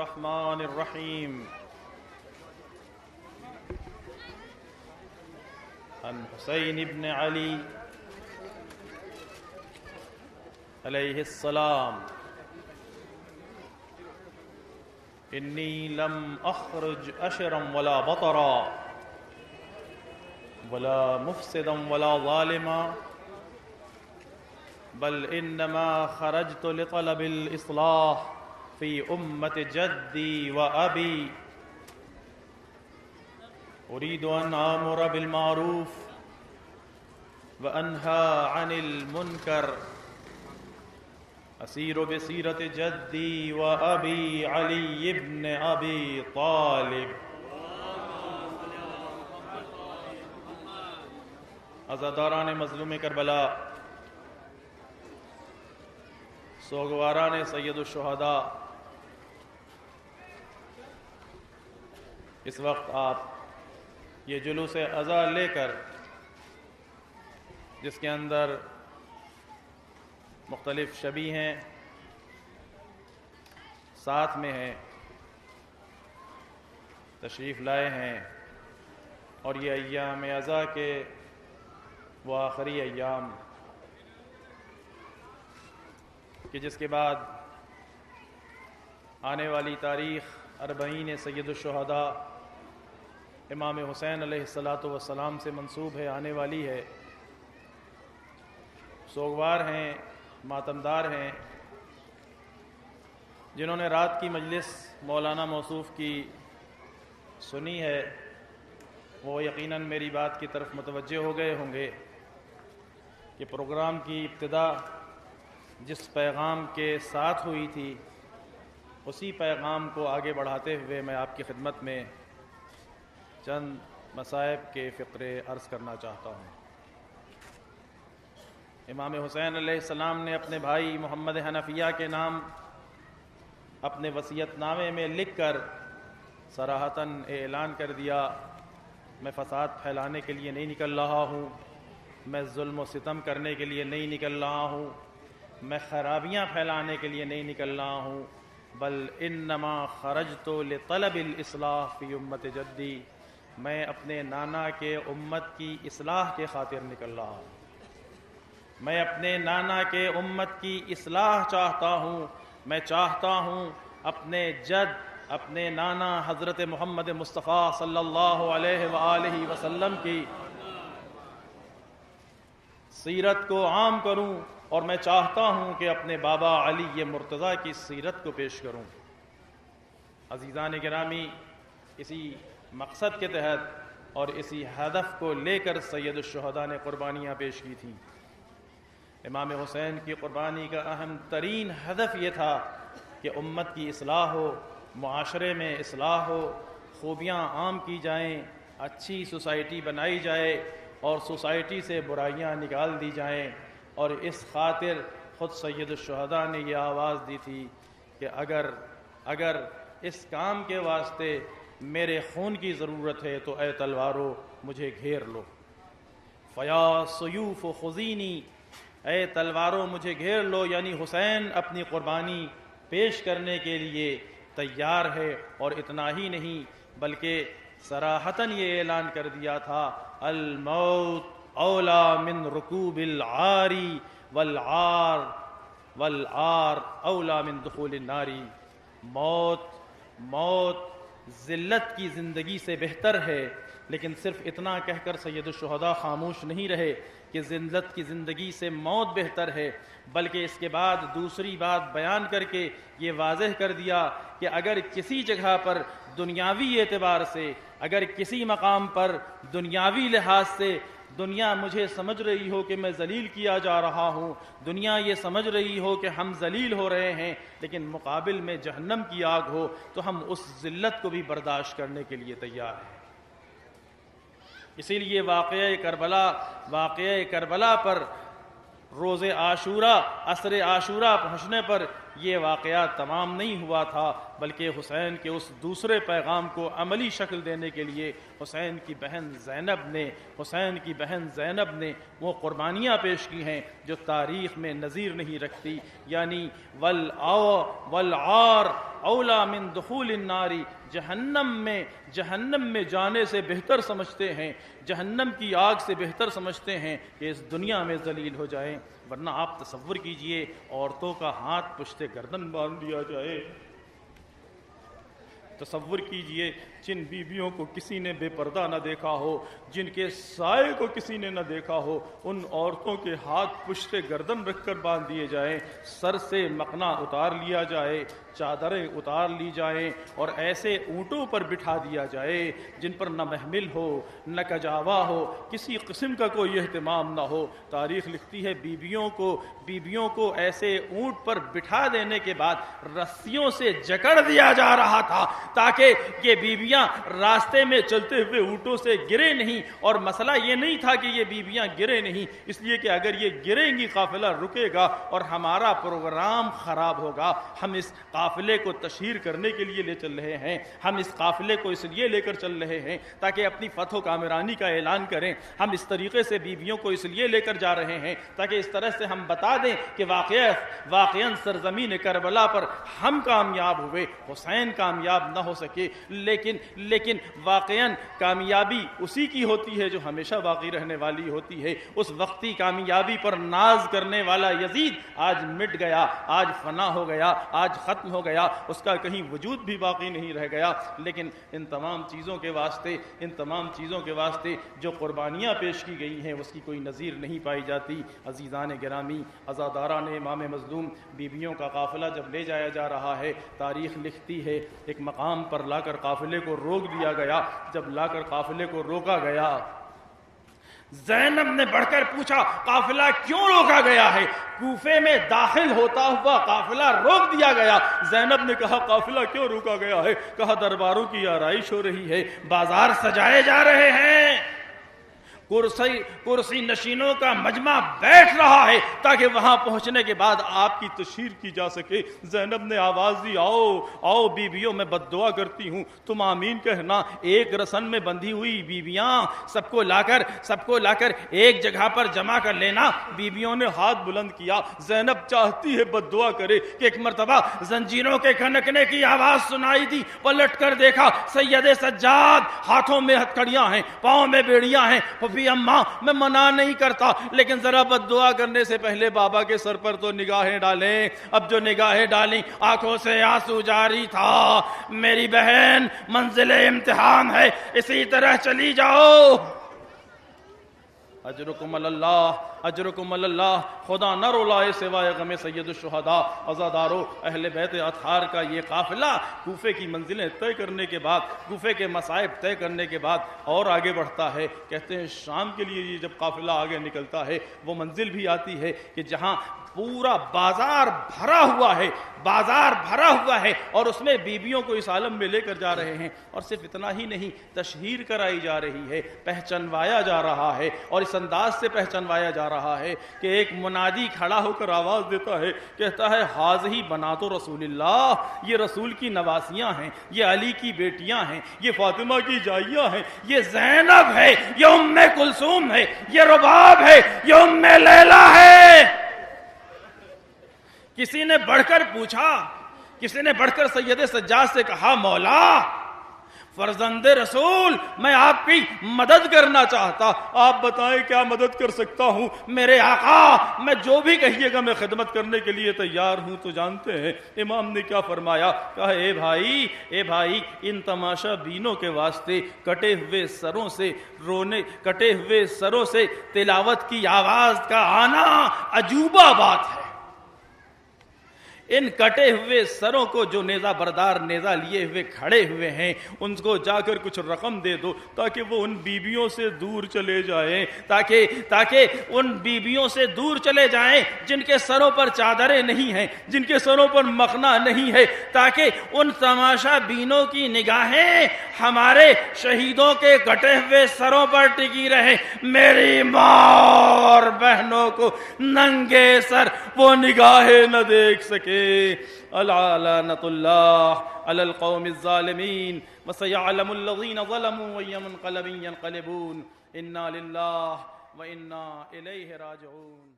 الرحمن الرحیم عن حسین ابن علی علیہ السلام انی لم اخرج اشرا ولا بطرا ولا مفسدا ولا ظالما بل انما خرجت لطلب الاصلاح في امة جدي وابي اريد ان امر بالمعروف وانهى عن المنكر اسير بسيرة جدي وابي علي بن ابي طالب. عزاداران مظلوم کربلا، سوگواران سید الشہداء، اس وقت آپ یہ جلوس عزا لے کر، جس کے اندر مختلف شبیہ ہیں، ساتھ میں ہیں، تشریف لائے ہیں، اور یہ ایام عزا کے وہ آخری ایام کہ جس کے بعد آنے والی تاریخ اربعین سید الشہداء امام حسین علیہ السلام سے منسوب ہے، آنے والی ہے. سوگوار ہیں، ماتمدار ہیں، جنہوں نے رات کی مجلس مولانا موصوف کی سنی ہے، وہ یقیناً میری بات کی طرف متوجہ ہو گئے ہوں گے کہ پروگرام کی ابتدا جس پیغام کے ساتھ ہوئی تھی، اسی پیغام کو آگے بڑھاتے ہوئے میں آپ کی خدمت میں چند مصائب کے فقرے عرض کرنا چاہتا ہوں. امام حسین علیہ السلام نے اپنے بھائی محمد حنفیہ کے نام اپنے وصیت نامے میں لکھ کر صراحتاً اعلان کر دیا، میں فساد پھیلانے کے لیے نہیں نکل رہا ہوں، میں ظلم و ستم کرنے کے لیے نہیں نکل رہا ہوں، میں خرابیاں پھیلانے کے لیے نہیں نکل رہا ہوں، بل انما خرجت لطلب الاصلاح فی امت جدی، میں اپنے نانا کے امت کی اصلاح کے خاطر نکل رہا ہوں، میں اپنے نانا کے امت کی اصلاح چاہتا ہوں، میں چاہتا ہوں اپنے جد، اپنے نانا حضرت محمد مصطفیٰ صلی اللہ علیہ وآلہ وسلم کی سیرت کو عام کروں، اور میں چاہتا ہوں کہ اپنے بابا علی مرتضیٰ کی سیرت کو پیش کروں. عزیزان گرامی، اسی مقصد کے تحت اور اسی ہدف کو لے کر سید الشہداء نے قربانیاں پیش کی تھیں. امام حسین کی قربانی کا اہم ترین ہدف یہ تھا کہ امت کی اصلاح ہو، معاشرے میں اصلاح ہو، خوبیاں عام کی جائیں، اچھی سوسائٹی بنائی جائے اور سوسائٹی سے برائیاں نکال دی جائیں. اور اس خاطر خود سید الشہداء نے یہ آواز دی تھی کہ اگر اس کام کے واسطے میرے خون کی ضرورت ہے تو اے تلوارو مجھے گھیر لو. فیا سیوف خذینی، اے تلوارو مجھے گھیر لو، یعنی حسین اپنی قربانی پیش کرنے کے لیے تیار ہے. اور اتنا ہی نہیں بلکہ صراحتاً یہ اعلان کر دیا تھا، الموت اولا من رکوب العاری والعار اولا من دخول الناری. موت ذلت کی زندگی سے بہتر ہے. لیکن صرف اتنا کہہ کر سید الشہداء خاموش نہیں رہے کہ ذلت کی زندگی سے موت بہتر ہے، بلکہ اس کے بعد دوسری بات بیان کر کے یہ واضح کر دیا کہ اگر کسی جگہ پر دنیاوی اعتبار سے، اگر کسی مقام پر دنیاوی لحاظ سے دنیا مجھے سمجھ رہی ہو کہ میں ذلیل کیا جا رہا ہوں، دنیا یہ سمجھ رہی ہو کہ ہم ذلیل ہو رہے ہیں، لیکن مقابل میں جہنم کی آگ ہو، تو ہم اس ذلت کو بھی برداشت کرنے کے لیے تیار ہیں. اسی لیے واقعہ کربلا پر روز عاشورہ، عصر عاشورہ پہنچنے پر یہ واقعہ تمام نہیں ہوا تھا، بلکہ حسین کے اس دوسرے پیغام کو عملی شکل دینے کے لیے حسین کی بہن زینب نے وہ قربانیاں پیش کی ہیں جو تاریخ میں نظیر نہیں رکھتی، یعنی والعار اولا من دخول النار، جہنم میں جانے سے بہتر سمجھتے ہیں، جہنم کی آگ سے بہتر سمجھتے ہیں کہ اس دنیا میں ذلیل ہو جائیں۔ ورنہ آپ تصور کیجئے عورتوں کا ہاتھ پشت گردن باندھ دیا جائے، تصور کیجئے جن بیویوں کو کسی نے بے پردہ نہ دیکھا ہو، جن کے سائے کو کسی نے نہ دیکھا ہو، ان عورتوں کے ہاتھ پشت گردن رکھ کر باندھ دیے جائیں، سر سے مقنا اتار لیا جائے، چادریں اتار لی جائیں، اور ایسے اونٹوں پر بٹھا دیا جائے جن پر نہ محمل ہو نہ کجاوا ہو، کسی قسم کا کوئی اہتمام نہ ہو۔ تاریخ لکھتی ہے بیویوں کو ایسے اونٹ پر بٹھا دینے کے بعد رسیوں سے جکڑ دیا جا رہا تھا تاکہ یہ بیویاں راستے میں چلتے ہوئے اونٹوں سے گرے نہیں، اور مسئلہ یہ نہیں تھا کہ یہ بیویاں گرے نہیں، اس لیے کہ اگر یہ گریں گی قافلہ رکے گا اور ہمارا پروگرام خراب ہوگا۔ ہم اس قافلے کو تشہیر کرنے کے لیے لے چل رہے ہیں، ہم اس قافلے کو اس لیے لے کر چل رہے ہیں تاکہ اپنی فتح و کامرانی کا اعلان کریں، ہم اس طریقے سے بیویوں کو اس لیے لے کر جا رہے ہیں تاکہ اس طرح سے ہم بتا دیں کہ واقعاً سرزمین کربلا پر ہم کامیاب ہوئے، حسین کامیاب نہ ہو سکے، لیکن واقعاً کامیابی اسی کی ہوتی ہے جو ہمیشہ باقی رہنے والی ہوتی ہے۔ اس وقتی کامیابی پر ناز کرنے والا یزید آج مٹ گیا، آج فنا ہو گیا، آج ختم ہو گیا، اس کا کہیں وجود بھی باقی نہیں رہ گیا۔ لیکن ان تمام چیزوں کے واسطے جو قربانیاں پیش کی گئی ہیں اس کی کوئی نظیر نہیں پائی جاتی۔ عزیزان گرامی، عزاداران امام مظلوم، بیویوں کا قافلہ جب لے جایا جا رہا ہے، تاریخ لکھتی ہے ایک مقام پر لا کر قافلے کو روک دیا گیا۔ جب لا کر قافلے کو روکا گیا، زینب نے بڑھ کر پوچھا قافلہ کیوں روکا گیا ہے؟ کوفے میں داخل ہوتا ہوا قافلہ روک دیا گیا۔ زینب نے کہا قافلہ کیوں روکا گیا ہے؟ کہا درباروں کی آرائش ہو رہی ہے، بازار سجائے جا رہے ہیں، کرسی نشینوں کا مجمع بیٹھ رہا ہے تاکہ وہاں پہنچنے کے بعد آپ کی تشہیر کی جا سکے۔ زینب نے آواز دی آؤ بیویوں، میں بد دعا کرتی ہوں، تم آمین کہنا۔ ایک رسن میں بندھی ہوئی بیویاں سب کو لا کر ایک جگہ پر جمع کر لینا۔ بیویوں نے ہاتھ بلند کیا۔ زینب چاہتی ہے بد دعا کرے کہ ایک مرتبہ زنجیروں کے کھنکنے کی آواز سنائی دی، پلٹ کر دیکھا سید سجاد، ہاتھوں میں ہتھکڑیاں ہیں، پاؤں میں بیڑیاں ہیں۔ اماں میں منع نہیں کرتا، لیکن ذرا بد دعا کرنے سے پہلے بابا کے سر پر تو نگاہیں ڈالیں۔ اب جو نگاہیں ڈالیں آنکھوں سے آنسو جاری تھا۔ میری بہن، منزل امتحان ہے، اسی طرح چلی جاؤ۔ اجرکم اللہ، خدا نہ رولائے سوائے غم سید الشہداء۔ عزادارو، اہل بیت اطہار کا یہ قافلہ کوفے کی منزلیں طے کرنے کے بعد، کوفے کے مصائب طے کرنے کے بعد اور آگے بڑھتا ہے۔ کہتے ہیں شام کے لیے یہ جب قافلہ آگے نکلتا ہے، وہ منزل بھی آتی ہے کہ جہاں پورا بازار بھرا ہوا ہے اور اس میں بیویوں کو اس عالم میں لے کر جا رہے ہیں۔ اور صرف اتنا ہی نہیں، تشہیر کرائی جا رہی ہے، پہچنوایا جا رہا ہے، اور اس انداز سے پہچنوایا جا رہا ہے کہ ایک منادی کھڑا ہو کر آواز دیتا ہے، کہتا ہے حاضی بنات رسول اللہ، یہ رسول کی نواسیاں ہیں، یہ علی کی بیٹیاں ہیں، یہ فاطمہ کی جائیاں ہیں، یہ زینب ہے، یہ ام کلثوم ہے، یہ رباب ہے، یہ ام لیلہ ہے۔ کسی نے بڑھ کر سید سجاد سے کہا مولا، فرزند رسول، میں آپ کی مدد کرنا چاہتا، آپ بتائیں کیا مدد کر سکتا ہوں؟ میرے آقا، میں جو بھی کہیے گا میں خدمت کرنے کے لیے تیار ہوں۔ تو جانتے ہیں امام نے کیا فرمایا؟ کہا اے بھائی، ان تماشا بینوں کے واسطے کٹے ہوئے سروں سے تلاوت کی آواز کا آنا عجوبہ بات ہے۔ ان کٹے ہوئے سروں کو جو نیزہ بردار نیزہ لیے ہوئے کھڑے ہوئے ہیں، ان کو جا کر کچھ رقم دے دو تاکہ وہ ان بیویوں سے دور چلے جائیں، تاکہ ان بیویوں سے دور چلے جائیں جن کے سروں پر چادریں نہیں ہیں، جن کے سروں پر مخنا نہیں ہے، تاکہ ان تماشا بینوں کی نگاہیں ہمارے شہیدوں کے کٹے ہوئے سروں پر ٹکی رہے۔ میری ماں اور بہنوں کو ننگے سر وہ نگاہیں نہ دیکھ سکے۔ لعنۃ اللہ علی القوم الظالمین وسیعلم الذین ظلموا وای منقلب ینقلبون انا للہ وانا الیہ راجعون.